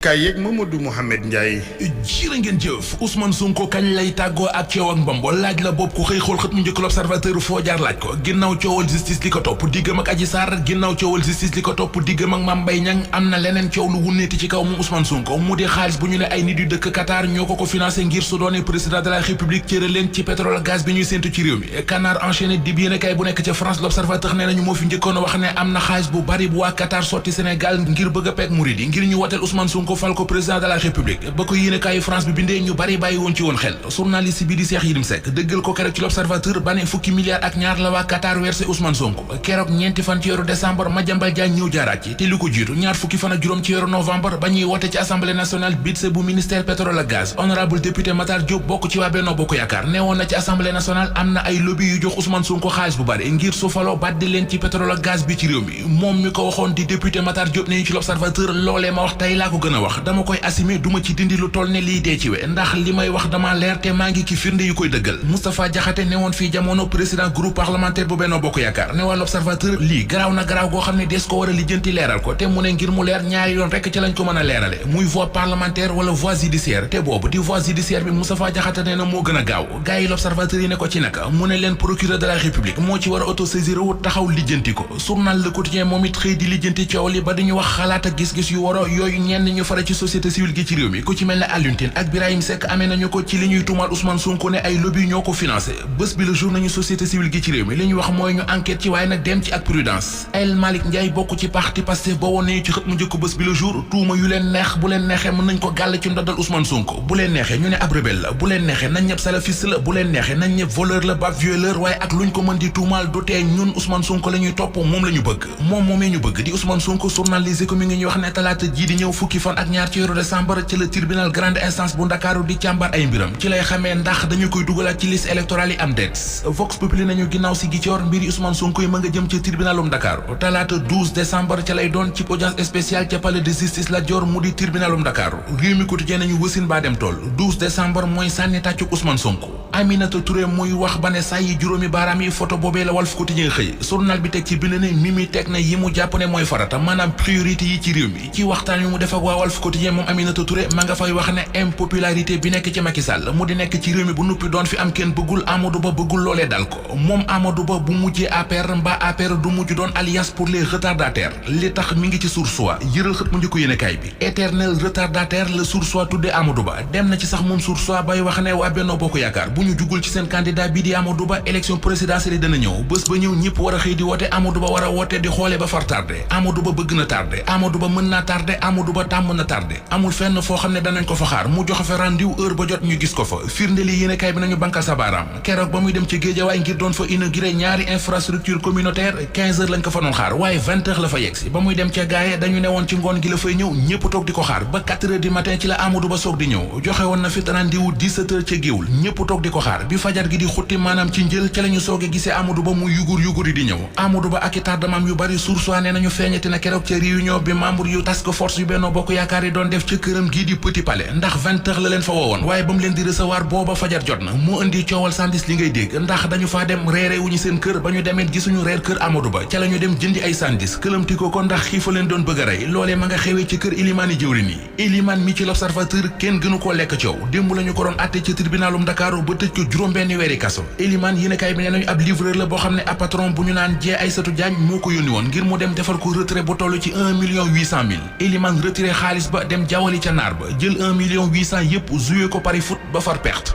kaay yeeg Mamadou Mouhamed Ndiaye. jërë ngeen jëf Ousmane Sonko kañ lay tàggoo ak coow ak mbombo laaj la bopp ku xëy xool xët mu njëkk l'Observateur foo jaar laaj ko ginnaaw coowal justice li ko topp diggam ak Adji Sarr ginnaaw coowal justice li ko topp diggam ak Mame Mbaye Niang am na leneen coow lu wunneeti ci kaw moom Ousmane Sonko mu di xaalis bu ñu ne ay nit yu dëkk Qatar ñoo ko financé ngir su doone président de la République cëral leen ci pétrole gaz bi ñuy séntu ci réew mi Canard enchaîné di yéenekaay bu nekk ca France l'Observateur nee nañu moo fi njëkkoon a wax ne am na xaalis bu bari bu waa Qatar sotti Sénégal ngir bëgg a peeg murid yi ngir ñu woteel Ousmane Sonko fal ko président de la République ba ko yéenekaayu France bi bindee ñu bari bàyyi woon ci woon xel journaliste bi di Cheikh Yérim Seck dëggal ko keroog ci l'Observateur ba ne fukki milliards ak ñaar la waa Qatar versé Ousmane Sonko keroog ñeenti fan ci weeru décembre Madiambal Diagne ñëw jaaraat ci te li ko jiitu ñaar fukki fan ak juróom ci weeru novembre ba ñuy wote ci assemblée nationale budget bu ministère pétrole ak gaz honorable député Matar Diop bokk ci waa Benno Bokk Yaakaar nee woon na ci assemblée nationale am na ay lobby yu jox Ousmane Sonko xaalis bu bari ngir su faloo baddi leen ci pétrole ak gaz bi ci réew mi moom mi ko waxoon di député Matar Diop ne ñu ci l'Observateur loolee ma wax tey laa ko gën a wax dama koy assumer duma ci dindi lu toll ne lii dee ci we ndax li may wax dama leer te maa ngi ki firnde yu koy dëggal Moustapha Diakhaté ne woon fii jamono président groupe parlementaire bu Benno Bokk Yaakaar ne waa l'Observateur lii garaaw na garaaw goo xam ne des ko war a lijjanti leeral ko te mu ne ngir mu leer ñaari yoon rekk ci lañ ko mën a leerale muy voie parlementaire wala voie judiciaire te boobu di voie judiciaire bi Moustapha Diakhaté nee na moo gën a gaaw gars yi l'Observateur yi ne ko ci naka mu ne leen procureur de la République moo ci war a autosaisir wu taxaw lijjanti ko journal Le Quotidien moom it xëy di lijjanti coow li ba dañu wax xalaat ak gis-gis yu waro yooyu ñenn ñu fara ci société civile gi ci réew mi ku ci mel ne Alioune Tine ak Birahim Seck amee nañu ko ci li ñuy tuumaal Ousmane Sonko ne ay lobby ñoo ko financé bés bi le jour nañu société civile gi ci réew mi li ñu wax mooy ñu enquête ci waaye nag dem ci ak prudence El Malick Ndiaye bokk ci parti Pastef ba woon nañu ci xët mu njëkk bés bi le jour tuuma yu leen neex bu leen neexee mën nañ ko gàll ci ndoddal Ousmane Sonko bu leen neexee ñu ne ab rebelle la bu leen neexee nañ ñëpp salafiste la bu leen neexee nañ ñëpp voleur la ba violeur waaye ak luñ ko mën di tuumaal du tee ñun Ousmane Sonko la ñuy topp moom la ñu bëgg moom moomee ñu bëgg di Ousmane Sonko journalisé ko mi ngi ñuy wax ne talaata jii di ñëw fukki fan ak ñaar ci weeru décembre ci le tribunal grande instance bu Ndakaaru di càmbar ay mbiram ci lay xamee ndax dañu koy dugalaat ci liste électorale yi am déet Vox Populi nañu ginnaaw si Ziguinchor mbiri Ousmane Sonko yi ma nga jëm ca tribunalum Ndakaaru talaata 12 décembre ca lay doon ci audience spéciale ca palais de justice la Dior mu di tribunalum Ndakaaru réew mi quotidien nañu wësin baa dem tool 12 décembre mooy sànni tàccuk Ousmane Sonko Aminata Touré muy wax ba ne saa yi juróomi baaraam yi photo boobee la Walf Quotidien xëy journal bi teg ci bind ne Mimi teg na yi mu jàpp ne mooy farata maanaam priorité yi ci réew mi ci waxtaan yu mu def ak waa Walf Quotidien moom Aminata Touré ma nga fay wax ne impopularité bi nekk ci Macky Sall mu di nekk ci réew mi bu nuppi doon fi am kenn bëggul Amadou Ba bëggul loolee dal ko moom Amadou Ba bu mujjee APR mbaa APR du mujj doon alliance pour les retardataires li tax mi ngi ci Source A yëral xët mu njëkk yéenekaay bi éternel retardataire la Source A tuddee Amadou Ba dem na ci sax moom Source A bay wax ne waa Benno Bokk Yaakaar bu ñu jugul ci seen candidat bi di Amadou Ba élection présidentielle dana ñëw bés ba ñëw ñëpp war a xëy di woote Amadou Ba war a woote di xoole ba far tardé Amadou Ba bëgg na tardé Amadou Ba mën naa tardé Amadou Ba tàmm na tardé amul fenn foo xam ne danañ ko fa xaar mu joxe fa rendez-vous heure ba jot ñu gis ko fa firnde li yéenekaay bi nañu bankal sa baaraam keroog ba muy dem ci Géejawaay ngir doon fa inauguré ñaari infrastructure communautaire 15 heures lañ ko fa doon xaar waaye 20 heures la fa yegsi ba muy dem ca gaaye dañu ne woon ci ngoon gi la fay ñëw ñëpp toog di ko xaar ba 4 heures du matin ci la Amadou Ba soog di ñëw joxe woon na fi rendez-vous 17 heures ca Géewul ñëpp toog di ko xaar bi fajar gi di xutti maanaam ci njël ca la ñu soogee gisee Amadou Ba mu yugur di ñëw Amadou Ba ak i tardement yu bari Source A ne nañu feeñati na keroog ca réunion bi membre yu task force yu Benno Bokk Yaakaar yi doon def ca këram gii di Petit Palais ndax 20 heures la leen fa woowoon waaye ba mu leen di recevoir booba fajar jot na mu indi coowal sandis li ngay dégg ndax dañu faa dem reere wuñu seen kër ba ñu demee gisuñu reer kër Amadou Ba ca la ñu dem jëndi ay sandis këlamti ko ndax xiifa leen doon bëgg a rey loolee ma nga xewee ci kër Ilimaan yi jëwriñ yi Ilimaan mi ci l'Observateur kenn gënu koo lekk coow démb la ñu ko doon atte ci tribunalum Dakar ba tëj ko juróom-benn weeri kaso Ilimaan yéenekaay bi nee nañu ab livreur la boo xam ne ab patron bu ñu naan Jee Aïssatou Diagne moo ko yónni woon ngir mu dem defal ko retrait bu toll ci 1,8 million Ilimaan retiré xaalis ba dem jawali ca naar ba jël 1,8 million yépp joué ko pari foot ba far perte.